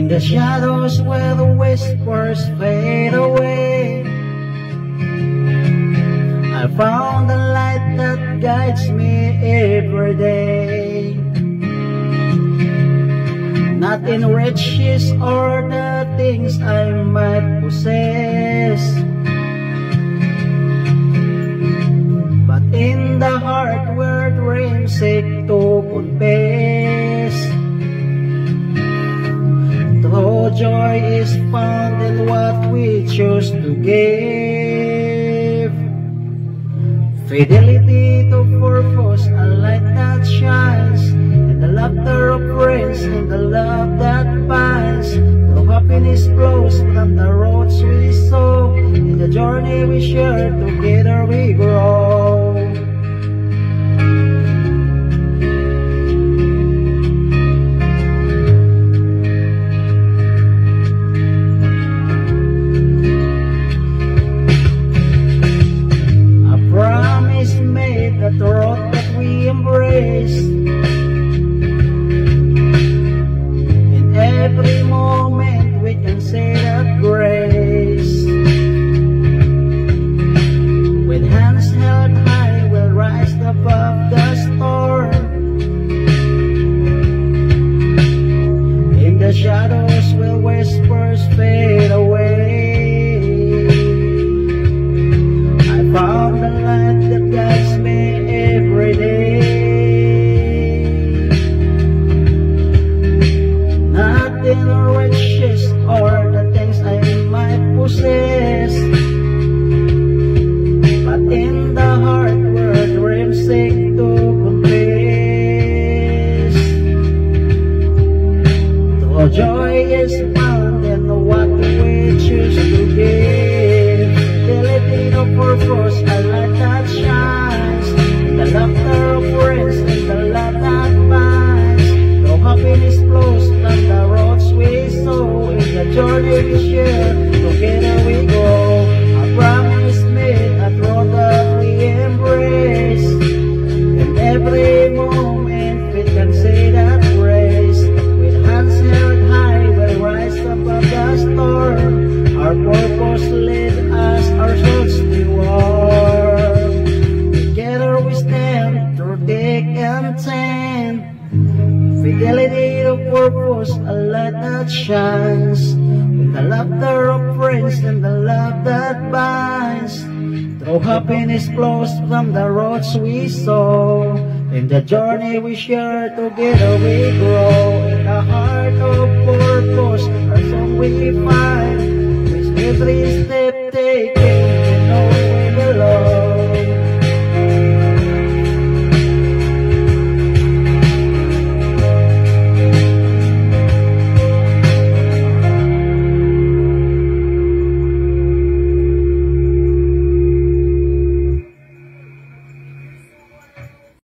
In the shadows where the whispers fade away, I found the light that guides me every day. Not in riches or the things I might possess, but in the heart where dreams seek to confess. True joy is found in what we choose to give. Fidelity to purpose, a light that shines, and the laughter of friends, and the love that binds. The happiness flows from the roads we sow, in the journey we share, together we grow. The road that we embrace, in every moment we can say that grace. With hands held high, we'll rise above the storm. In the shadows will whispers fade away. I found the light that guides me every day. Not in the riches or the things I might possess, but in the heart where dreams seek to confess. True joy is found in what we choose to give. Fidelity to purpose, a light that shines, the laughter of friends, and the love that binds. No happiness flows from the roads we sow, in the journey we share, together we go. A promise made, a road that we embrace. In every moment we can say that grace. With hands held high, we'll rise above the storm. Our purpose lead us, our souls to war. Together we stand through thick and thin. Fidelity to purpose, a light that shines, in the laughter of friends, and the love that binds. True happiness flows from the roads we sow, in the journey we share, together we grow. In the heart of